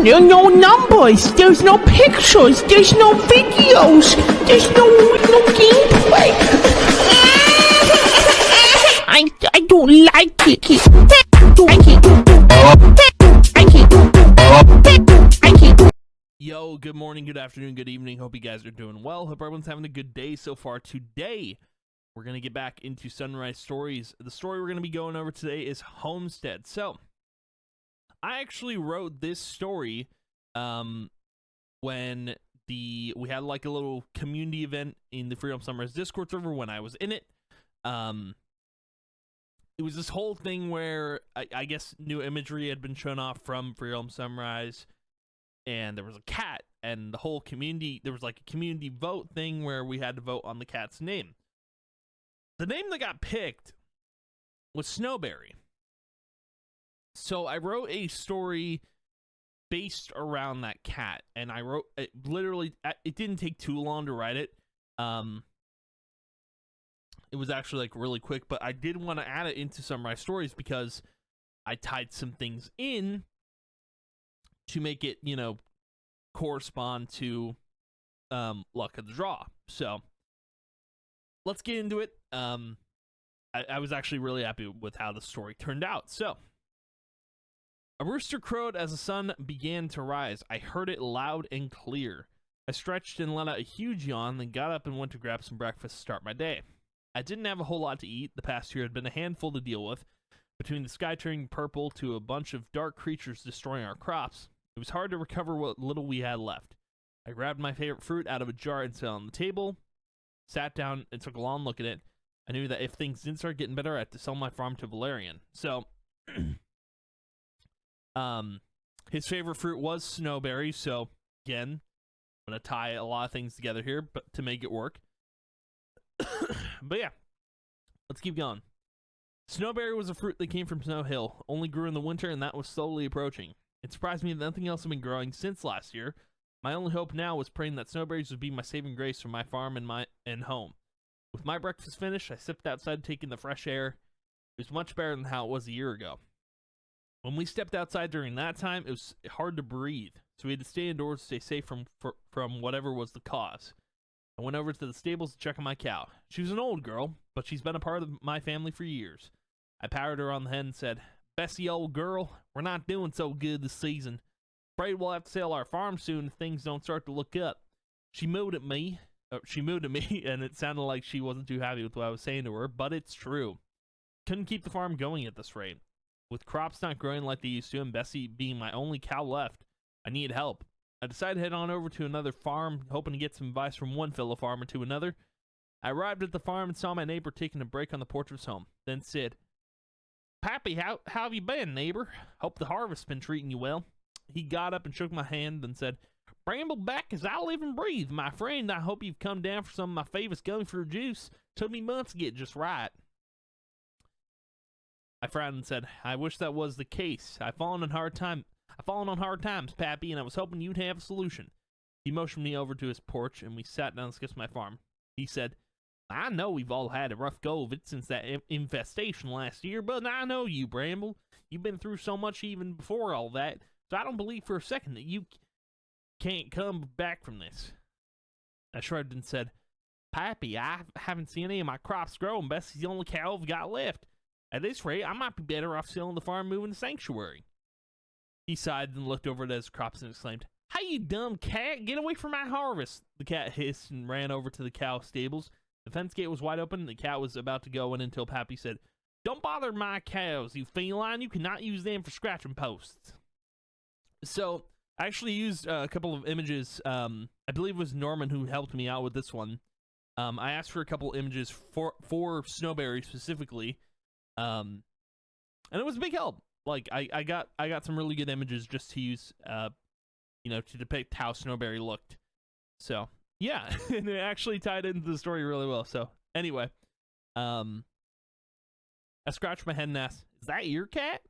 no numbers, there's no pictures, there's no videos, there's no gameplay. I don't like it. Yo, good morning, good afternoon, good evening. Hope you guys are doing well. Hope everyone's having a good day so far. Today, we're going to get back into Sunrise Stories. The story we're going to be going over today is Homestead. So, I actually wrote this story when we had like a little community event in the Freedom Sunrise Discord server when I was in it. It was this whole thing where I guess new imagery had been shown off from Freedom Sunrise, and there was a cat, and the whole community, there was like a community vote thing where we had to vote on the cat's name. The name that got picked was Snowberry. So I wrote a story based around that cat, and I wrote it literally, it didn't take too long to write it. It was actually like really quick, but I did want to add it into Sunrise Stories because I tied some things in to make it, you know, correspond to luck of the draw. So let's get into it. I was actually really happy with how the story turned out. So, a rooster crowed as the sun began to rise. I heard it loud and clear. I stretched and let out a huge yawn, then got up and went to grab some breakfast to start my day. I didn't have a whole lot to eat. The past year had been a handful to deal with. Between the sky turning purple to a bunch of dark creatures destroying our crops, it was hard to recover what little we had left. I grabbed my favorite fruit out of a jar and set it on the table, sat down and took a long look at it. I knew that if things didn't start getting better, I had to sell my farm to Valerian. So, his favorite fruit was Snowberry, so again, I'm going to tie a lot of things together here but to make it work. But yeah, let's keep going. Snowberry was a fruit that came from Snow Hill, only grew in the winter, and that was slowly approaching. It surprised me that nothing else had been growing since last year. My only hope now was praying that snowberries would be my saving grace for my farm and home. With my breakfast finished, I stepped outside taking the fresh air. It was much better than how it was a year ago. When we stepped outside during that time, it was hard to breathe, so we had to stay indoors to stay safe from whatever was the cause. I went over to the stables to check on my cow. She was an old girl, but she's been a part of my family for years. I patted her on the head and said, "Bessie, old girl, we're not doing so good this season. Afraid we'll have to sell our farm soon if things don't start to look up." She mooed at me, and it sounded like she wasn't too happy with what I was saying to her, but it's true. Couldn't keep the farm going at this rate. With crops not growing like they used to, and Bessie being my only cow left, I needed help. I decided to head on over to another farm, hoping to get some advice from one fellow farmer to another. I arrived at the farm and saw my neighbor taking a break on the porch of his home, then said, "Pappy, how have you been, neighbor? Hope the harvest's been treating you well." He got up and shook my hand and said, "Brambleback as I live and breathe, my friend. I hope you've come down for some of my favorite gummy fruit juice. Took me months to get just right." I frowned and said, "I wish that was the case. I've fallen on hard times, Pappy, and I was hoping you'd have a solution." He motioned me over to his porch, and we sat down and discussed my farm. He said, "I know we've all had a rough go of it since that infestation last year, but I know you, Bramble. You've been through so much even before all that, so I don't believe for a second that you can't come back from this." I shrugged and said, "Pappy, I haven't seen any of my crops grow, and Bessie's the only cow I've got left. At this rate, I might be better off selling the farm and moving to Sanctuary." He sighed and looked over at his crops and exclaimed, "Hey, you dumb cat, get away from my harvest." The cat hissed and ran over to the cow stables. The fence gate was wide open, and the cat was about to go in until Pappy said, "Don't bother my cows, you feline. You cannot use them for scratching posts." So, I actually used a couple of images. I believe it was Norman who helped me out with this one. I asked for a couple images for Snowberry specifically, and it was a big help. Like, I got some really good images just to use, you know, to depict how Snowberry looked. So, yeah, and it actually tied into the story really well. So, anyway, I scratched my head and asked, "Is that your cat?"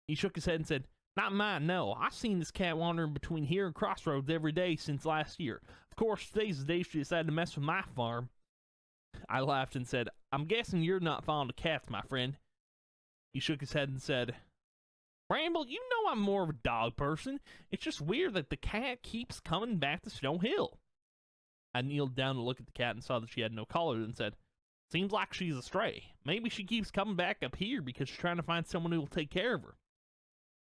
He shook his head and said, "Not mine, no. I've seen this cat wandering between here and Crossroads every day since last year. Of course, today's the day she decided to mess with my farm." I laughed and said, "I'm guessing you're not fond of cats, my friend." He shook his head and said, Bramble, you know I'm more of a dog person. It's just weird that the cat keeps coming back to Snow Hill. I kneeled down to look at the cat and saw that she had no collar and said, seems like she's a stray. Maybe she keeps coming back up here because she's trying to find someone who will take care of her.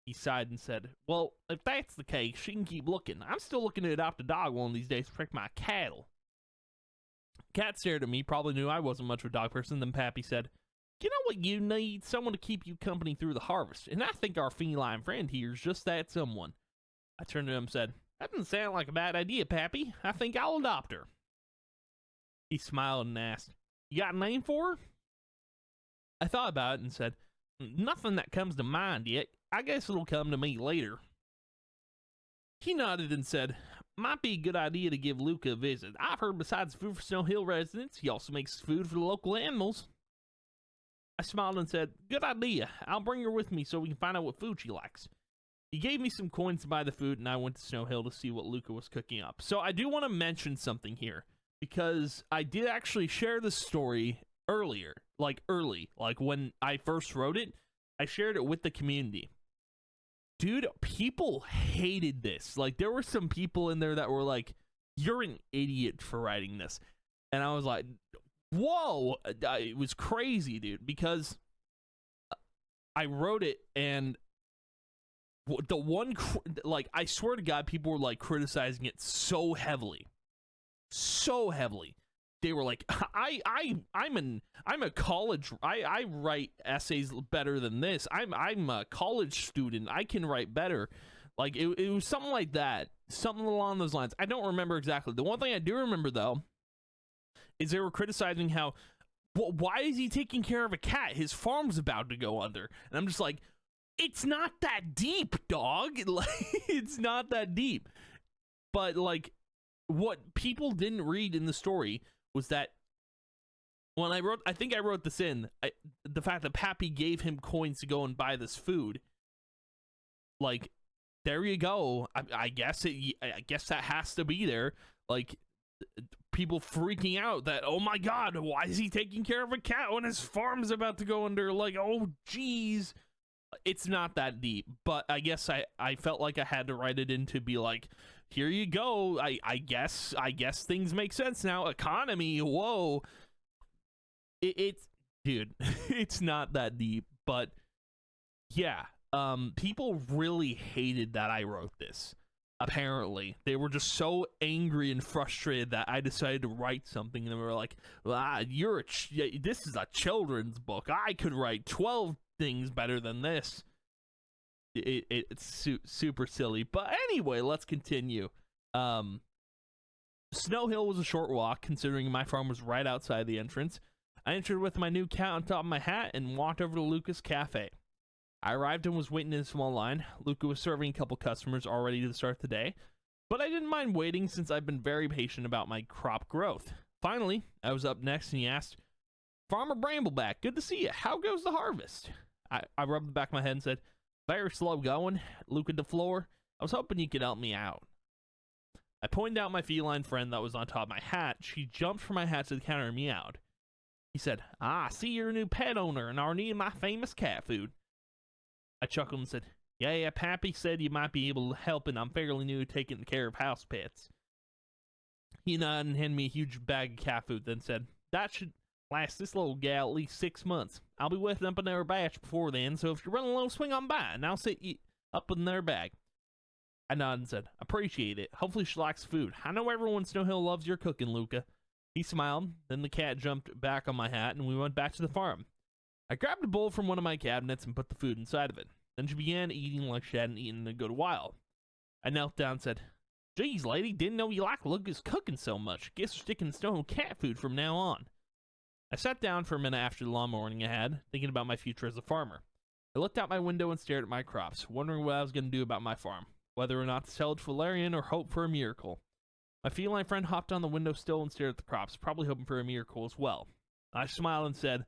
He sighed and said, well, if that's the case, she can keep looking. I'm still looking to adopt a dog one of these days to protect my cattle. Cat stared at me, probably knew I wasn't much of a dog person. Then Pappy said, you know what you need? Someone to keep you company through the harvest. And I think our feline friend here is just that someone. I turned to him and said, that doesn't sound like a bad idea, Pappy. I think I'll adopt her. He smiled and asked, you got a name for her? I thought about it and said, nothing that comes to mind yet. I guess it'll come to me later. He nodded and said, might be a good idea to give Luca a visit. I've heard besides food for Snow Hill residents, he also makes food for the local animals. I smiled and said, good idea. I'll bring her with me so we can find out what food she likes. He gave me some coins to buy the food, and I went to Snow Hill to see what Luca was cooking up. So I do want to mention something here, because I did actually share this story earlier, like when I first wrote it, I shared it with the community. Dude, people hated this. Like, there were some people in there that were like, you're an idiot for writing this. And I was like, whoa, it was crazy, dude, because I wrote it and the one, like, I swear to God, people were like criticizing it so heavily. They were like, I'm a college, I write essays better than this. I'm a college student. I can write better. Like, it was something like that. Something along those lines. I don't remember exactly. The one thing I do remember, though, is they were criticizing how, why is he taking care of a cat? His farm's about to go under. And I'm just like, it's not that deep, dog. Like, it's not that deep. But, like, what people didn't read in the story was that when I think I wrote this in, the fact that Pappy gave him coins to go and buy this food, like, there you go. I guess that has to be there. Like, people freaking out that, oh my God, why is he taking care of a cat when his farm's about to go under? Like, oh geez. It's not that deep, but I guess I felt like I had to write it in to be like, here you go. I guess things make sense now. Economy, whoa. It's dude, it's not that deep, but yeah. People really hated that I wrote this. Apparently, they were just so angry and frustrated that I decided to write something, and they were like, this is a children's book. I could write 12 things better than this. It's super silly. But anyway, let's continue. Snow Hill was a short walk, considering my farm was right outside the entrance. I entered with my new cat on top of my hat and walked over to Luca's cafe. I arrived and was waiting in a small line. Luca was serving a couple customers all ready to start the day, but I didn't mind waiting since I've been very patient about my crop growth. Finally, I was up next and he asked, Farmer Brambleback, good to see you. How goes the harvest? I rubbed the back of my head and said, very slow going. Luca DeFleur, I was hoping you could help me out. I pointed out my feline friend that was on top of my hat. She jumped from my hat to the counter and meowed. He said, I see you're a new pet owner and are needing my famous cat food. I chuckled and said, yeah, Pappy said you might be able to help, and I'm fairly new to taking care of house pets. He nodded and handed me a huge bag of cat food, then said, that should last this little gal at least 6 months. I'll be whipping up another batch before then, so if you're running low, swing on by, and I'll sit you up in their bag. I nodded and said, appreciate it. Hopefully she likes food. I know everyone in Snow Hill loves your cooking, Luca. He smiled, then the cat jumped back on my hat, and we went back to the farm. I grabbed a bowl from one of my cabinets and put the food inside of it. Then she began eating like she hadn't eaten in a good while. I knelt down and said, geez, lady, didn't know you liked Luca's cooking so much. Guess we're sticking Snow Hill cat food from now on. I sat down for a minute after the long morning I had, thinking about my future as a farmer. I looked out my window and stared at my crops, wondering what I was going to do about my farm, whether or not to sell it to Valerian or hope for a miracle. My feline friend hopped on the windowsill and stared at the crops, probably hoping for a miracle as well. I smiled and said,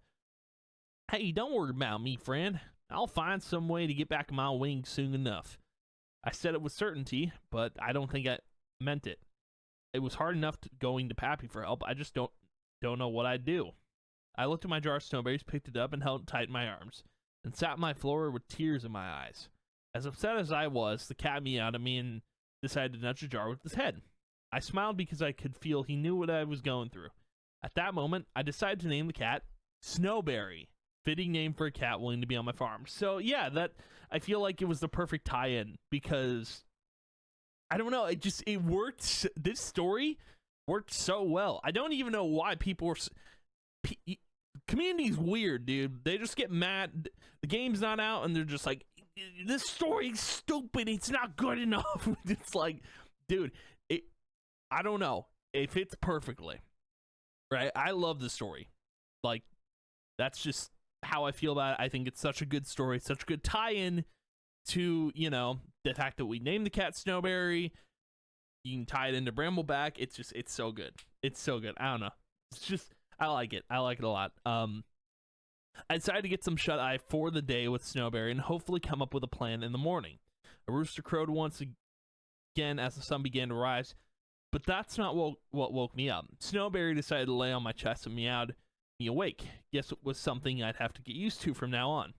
hey, don't worry about me, friend. I'll find some way to get back on my wings soon enough. I said it with certainty, but I don't think I meant it. It was hard enough going to Pappy for help. I just don't know what I'd do. I looked at my jar of snowberries, picked it up, and held it tight in my arms, and sat on my floor with tears in my eyes. As upset as I was, the cat meowed at me and decided to nudge the jar with his head. I smiled because I could feel he knew what I was going through. At that moment, I decided to name the cat Snowberry. Fitting name for a cat willing to be on my farm. So yeah, that I feel like it was the perfect tie-in because I don't know, it worked. This story worked so well. I don't even know why people were. Community's weird, dude. They just get mad. The game's not out, and they're just like, "This story's stupid. It's not good enough." It's like, dude, I don't know. It fits perfectly, right? I love the story. Like, that's just how I feel about it. I think it's such a good story, such a good tie-in to, you know, the fact that we named the cat Snowberry. You can tie it into Brambleback. It's so good. It's so good. I don't know. It's just, I like it. I like it a lot. I decided to get some shut-eye for the day with Snowberry and hopefully come up with a plan in the morning. A rooster crowed once again as the sun began to rise, but that's not what woke me up. Snowberry decided to lay on my chest and meowed me awake. Guess it was something I'd have to get used to from now on.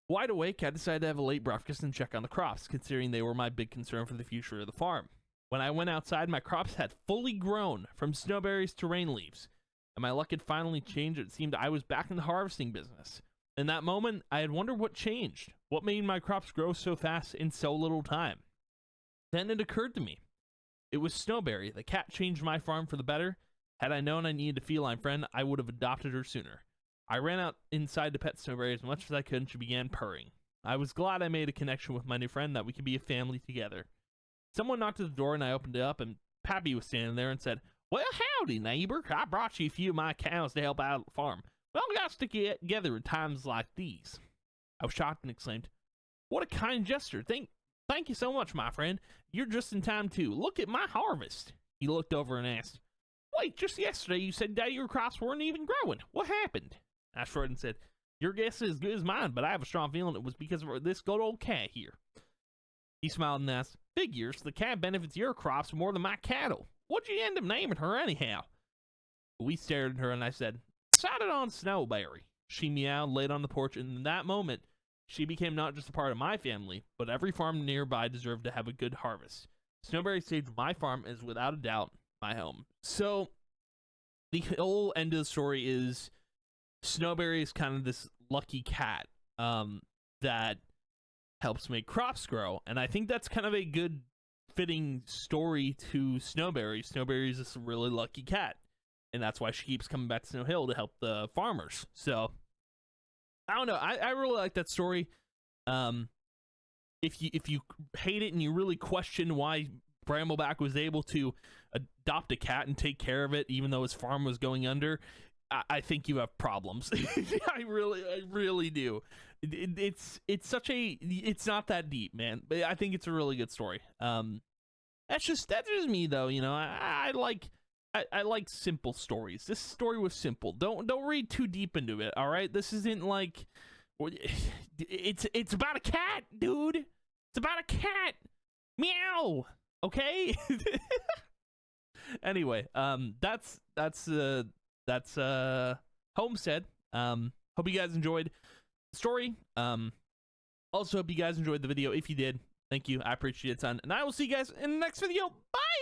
Wide awake, I decided to have a late breakfast and check on the crops, considering they were my big concern for the future of the farm. When I went outside, my crops had fully grown, from snowberries to rain leaves, and my luck had finally changed. It seemed I was back in the harvesting business. In that moment, I had wondered what changed. What made my crops grow so fast in so little time? Then it occurred to me. It was Snowberry. The cat changed my farm for the better. Had I known I needed a feline friend, I would have adopted her sooner. I ran out inside to pet Snowberry as much as I could, and she began purring. I was glad I made a connection with my new friend, that we could be a family together. Someone knocked at the door, and I opened it up, and Pappy was standing there and said, "Well, howdy, neighbor. I brought you a few of my cows to help out at the farm. Well, we got to stick together at times like these." I was shocked and exclaimed, "What a kind gesture. Thank you so much, my friend. You're just in time, too. Look at my harvest." He looked over and asked, "Wait, just yesterday you said that your crops weren't even growing. What happened?" I shrugged and said, "Your guess is as good as mine, but I have a strong feeling it was because of this good old cat here." He smiled and asked, "Figures, the cat benefits your crops more than my cattle. What'd you end up naming her anyhow?" We stared at her and I said, "Decided on Snowberry." She meowed, laid on the porch, and in that moment, she became not just a part of my family, but every farm nearby deserved to have a good harvest. Snowberry saved my farm is without a doubt my home. So the whole end of the story is Snowberry is kind of this lucky cat that helps make crops grow, and I think that's kind of a good fitting story to Snowberry. Snowberry is this really lucky cat, and that's why she keeps coming back to Snow Hill to help the farmers. So I don't know, I really like that story. If you hate it and you really question why Brambleback was able to adopt a cat and take care of it even though his farm was going under, I think you have problems. I really do. It's not that deep, man. But I think it's a really good story. That's just me though. You know, I like simple stories. This story was simple. Don't read too deep into it. All right, this isn't like it's about a cat, dude. It's about a cat. Meow. Okay. Anyway, that's Homestead. Hope you guys enjoyed the story. Also hope you guys enjoyed the video. If you did, thank you. I appreciate it a ton. And I will see you guys in the next video. Bye!